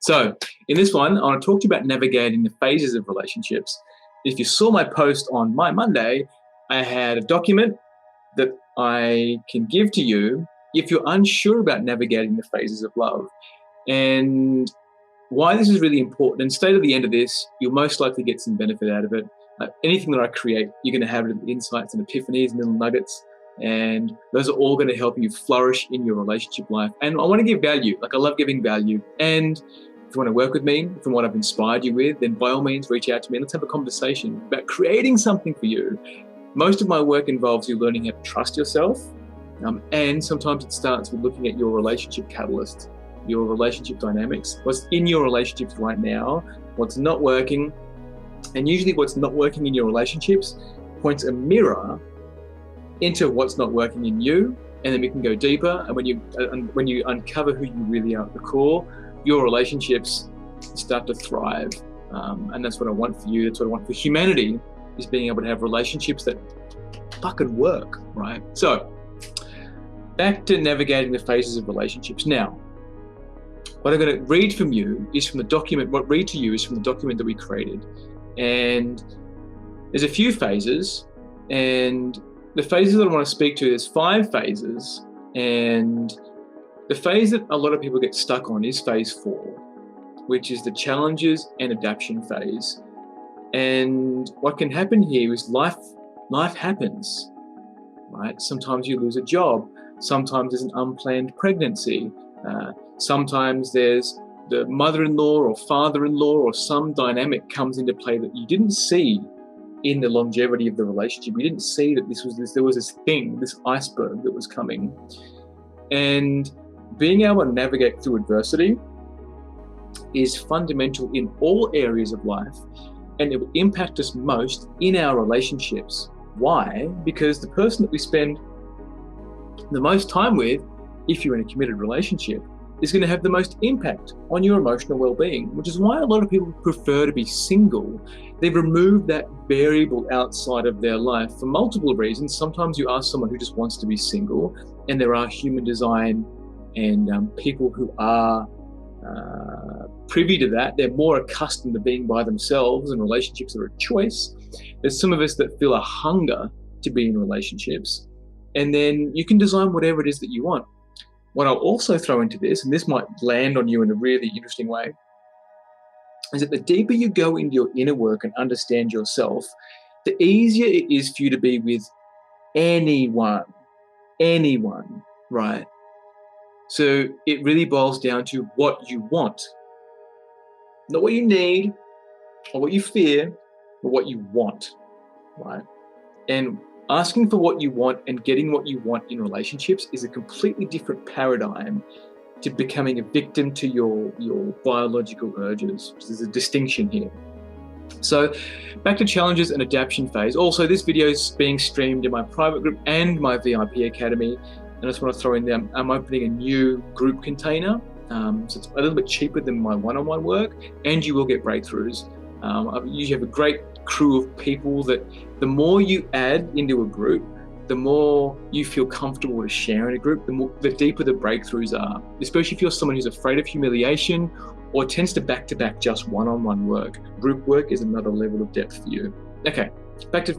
So in this one, I want to talk to you about navigating the phases of relationships. If you saw my post on my Monday, I had a document that I can give to you if you're unsure about navigating the phases of love. And why this is really important, and stay to the end of this, you'll most likely get some benefit out of it. Anything that I create, you're going to have little insights and epiphanies and little nuggets, and those are all going to help you flourish in your relationship life. And I want to give value. I love giving value. And if you want to work with me from what I've inspired you with, then by all means, reach out to me and let's have a conversation about creating something for you. Most of my work involves you learning how to trust yourself. And sometimes it starts with looking at your relationship catalyst, your relationship dynamics, what's in your relationships right now, what's not working. And usually what's not working in your relationships points a mirror into what's not working in you. And then we can go deeper. And when you uncover who you really are at the core, your relationships start to thrive. And that's what I want for you. That's what I want for humanity, is being able to have relationships that fucking work, right? So back to navigating the phases of relationships. Now, what I'm going to read from you is from the document, that we created. And there's a few phases, and the phases that I want to speak to, there's 5 phases. And the phase that a lot of people get stuck on is phase 4, which is the challenges and adaptation phase. And what can happen here is life happens, right? Sometimes you lose a job. Sometimes there's an unplanned pregnancy. Sometimes there's the mother-in-law or father-in-law or some dynamic comes into play that you didn't see in the longevity of the relationship. You didn't see that there was this thing, this iceberg that was coming. And being able to navigate through adversity is fundamental in all areas of life, and it will impact us most in our relationships. Why? Because the person that we spend the most time with, if you're in a committed relationship, is going to have the most impact on your emotional well-being, which is why a lot of people prefer to be single. They've removed that variable outside of their life for multiple reasons. Sometimes you ask someone who just wants to be single, and there are human design and people who are privy to that. They're more accustomed to being by themselves, and relationships are a choice. There's some of us that feel a hunger to be in relationships, and then you can design whatever it is that you want. What I'll also throw into this, and this might land on you in a really interesting way, is that the deeper you go into your inner work and understand yourself, the easier it is for you to be with anyone, right? So it really boils down to what you want. Not what you need or what you fear, but what you want, right? And asking for what you want and getting what you want in relationships is a completely different paradigm to becoming a victim to your biological urges. There's a distinction here. So back to challenges and adaptation phase. Also, this video is being streamed in my private group and my VIP Academy. And I just want to throw in there, I'm opening a new group container. So it's a little bit cheaper than my one-on-one work, and you will get breakthroughs. I usually have a great crew of people that the more you add into a group, the more you feel comfortable to share in a group, the deeper the breakthroughs are, especially if you're someone who's afraid of humiliation or tends to back-to-back just one-on-one work. Group work is another level of depth for you. Okay, back to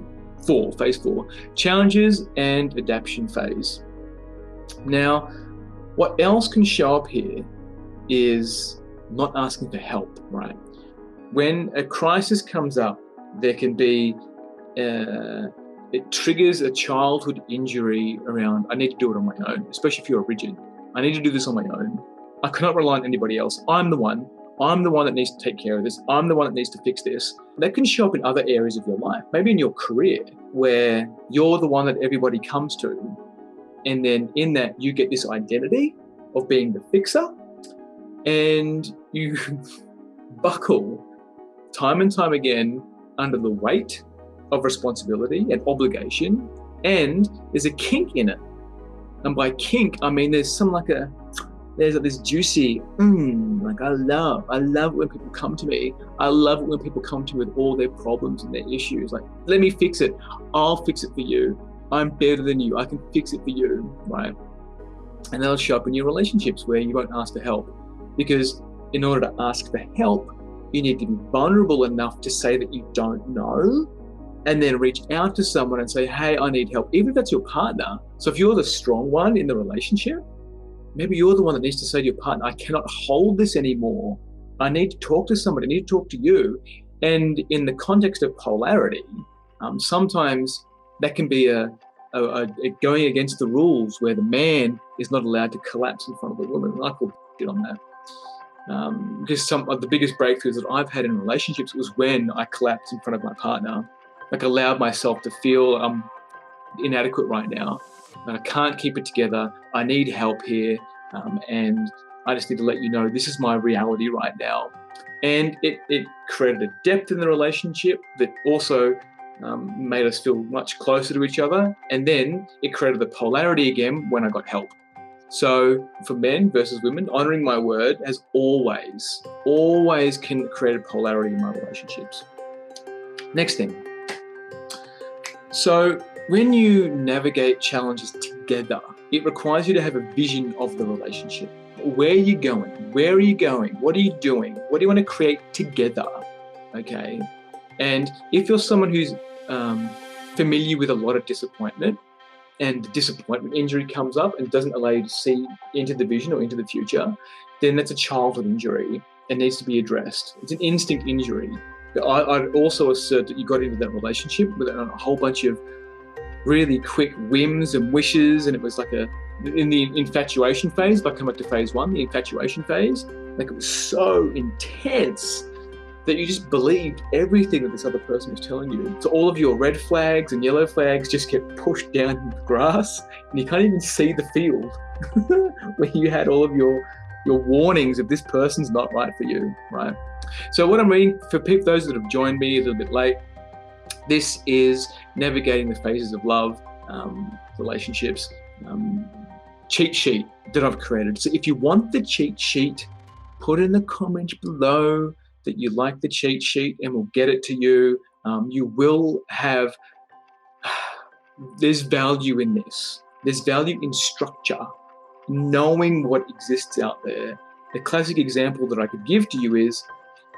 phase 4, challenges and adaptation phase. Now, what else can show up here is not asking for help, right? When a crisis comes up, there can be, it triggers a childhood injury around, I need to do it on my own, especially if you're rigid. I need to do this on my own. I cannot rely on anybody else. I'm the one that needs to take care of this. I'm the one that needs to fix this. That can show up in other areas of your life, maybe in your career, where you're the one that everybody comes to. And then in that, you get this identity of being the fixer, and you buckle time and time again under the weight of responsibility and obligation, and there's a kink in it. And by kink, I mean there's this juicy, I love it when people come to me. I love it when people come to me with all their problems and their issues. Like, let me fix it. I'll fix it for you. I'm better than you. I can fix it for you, right? And that'll show up in your relationships where you won't ask for help, because in order to ask for help, you need to be vulnerable enough to say that you don't know, and then reach out to someone and say, hey, I need help, even if that's your partner. So if you're the strong one in the relationship, maybe you're the one that needs to say to your partner, I cannot hold this anymore. I need to talk to somebody. I need to talk to you. And in the context of polarity, sometimes that can be a going against the rules where the man is not allowed to collapse in front of the woman. And I call shit on that. Because some of the biggest breakthroughs that I've had in relationships was when I collapsed in front of my partner, like allowed myself to feel I'm inadequate right now. I can't keep it together. I need help here. And I just need to let you know this is my reality right now. And it created a depth in the relationship that also made us feel much closer to each other. And then it created the polarity again when I got help. So for men versus women, honoring my word has always can create a polarity in my relationships. Next thing. So when you navigate challenges together, it requires you to have a vision of the relationship. Where are you going? Where are you going? What are you doing? What do you want to create together? Okay. And if you're someone who's familiar with a lot of disappointment, and the disappointment injury comes up and doesn't allow you to see into the vision or into the future, then that's a childhood injury and needs to be addressed. It's an instinct injury. I'd also assert that you got into that relationship with a whole bunch of really quick whims and wishes, and it was like in the infatuation phase. If I come up to phase one, the infatuation phase, like it was so intense that you just believed everything that this other person was telling you. So all of your red flags and yellow flags just get pushed down in the grass, and you can't even see the field where you had all of your warnings of this person's not right for you, right? So what I'm reading for people, those that have joined me a little bit late, this is Navigating the Phases of Love, relationships, cheat sheet that I've created. So if you want the cheat sheet, put in the comments below that you like the cheat sheet and we'll get it to you. You will have, there's value in this. There's value in structure, knowing what exists out there. The classic example that I could give to you is,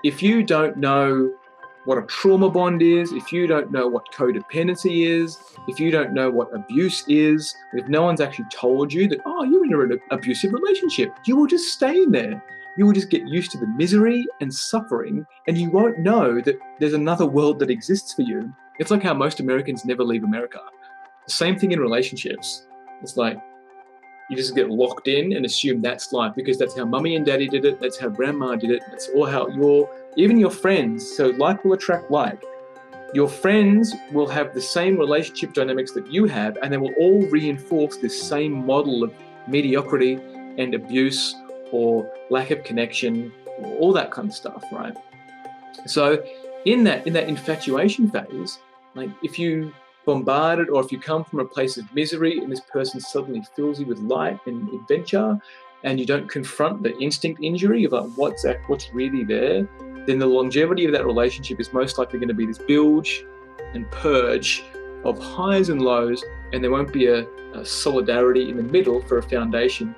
if you don't know what a trauma bond is, if you don't know what codependency is, if you don't know what abuse is, if no one's actually told you that, oh, you're in an abusive relationship, you will just stay in there. You will just get used to the misery and suffering, and you won't know that there's another world that exists for you. It's like how most Americans never leave America. The same thing in relationships. It's like you just get locked in and assume that's life because that's how mummy and daddy did it, that's how grandma did it, that's all how even your friends, so like will attract like. Your friends will have the same relationship dynamics that you have, and they will all reinforce this same model of mediocrity and abuse or lack of connection, or all that kind of stuff, right? So in that infatuation phase, like if you bombarded or if you come from a place of misery and this person suddenly fills you with light and adventure, and you don't confront the instinct injury of like what's really there, then the longevity of that relationship is most likely going to be this bilge and purge of highs and lows, and there won't be a solidarity in the middle for a foundation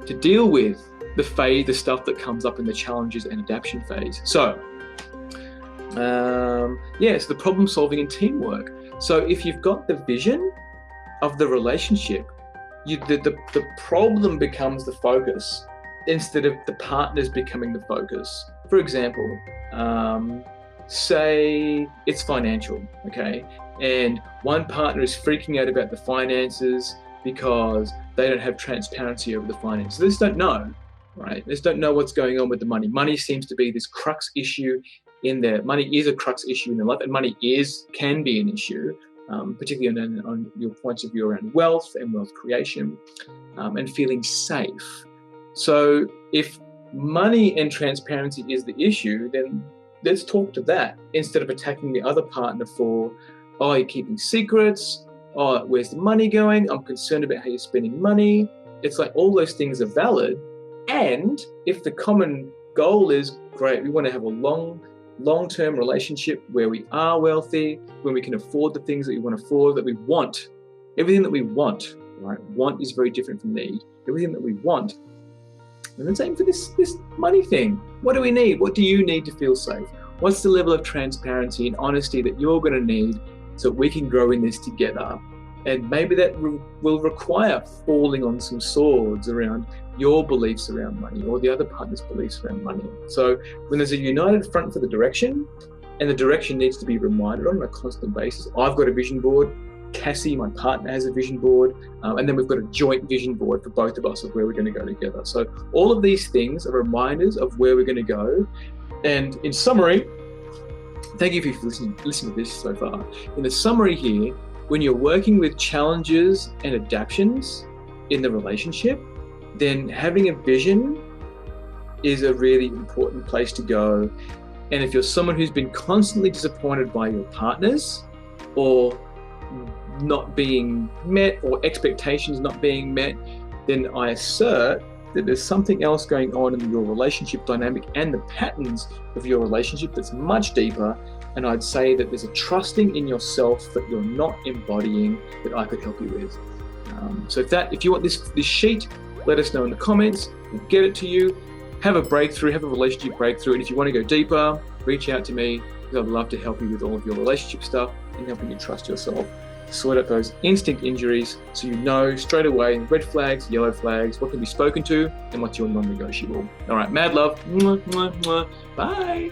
to deal with the stuff that comes up in the challenges and adaptation phase. So, it's the problem solving and teamwork. So if you've got the vision of the relationship, the problem becomes the focus instead of the partners becoming the focus. For example, say it's financial, okay? And one partner is freaking out about the finances because they don't have transparency over the finances. They just don't know. Right? They just don't know what's going on with the money. Money seems to be this crux issue in there. Money is a crux issue in their life, and money can be an issue, particularly on your points of view around wealth and wealth creation, and feeling safe. So if money and transparency is the issue, then let's talk to that instead of attacking the other partner for, oh, you're keeping secrets, oh, where's the money going? I'm concerned about how you're spending money. It's like all those things are valid. And if the common goal is, great, we want to have a long-term relationship where we are wealthy, when we can afford the things that we want to afford, that we want, everything that we want, right? Want is very different from need. Everything that we want, And the same for this money thing. What do we need? What do you need to feel safe? What's the level of transparency and honesty that you're going to need so we can grow in this together? And maybe that will require falling on some swords around your beliefs around money or the other partner's beliefs around money. So when there's a united front for the direction, and the direction needs to be reminded on a constant basis. I've got a vision board. Cassie, my partner, has a vision board. And then we've got a joint vision board for both of us of where we're going to go together. So all of these things are reminders of where we're going to go. And in summary, thank you for listening to this so far. In the summary here, when you're working with challenges and adaptations in the relationship, then having a vision is a really important place to go. And if you're someone who's been constantly disappointed by your partners or not being met or expectations not being met, then I assert that there's something else going on in your relationship dynamic and the patterns of your relationship that's much deeper. And I'd say that there's a trusting in yourself that you're not embodying that I could help you with. So if you want this sheet, let us know in the comments. We'll get it to you. Have a breakthrough, have a relationship breakthrough. And if you want to go deeper, reach out to me because I'd love to help you with all of your relationship stuff and helping you trust yourself, sort out those instinct injuries so you know straight away red flags, yellow flags, what can be spoken to and what's your non-negotiable. All right, mad love. Mwah, mwah, mwah. Bye.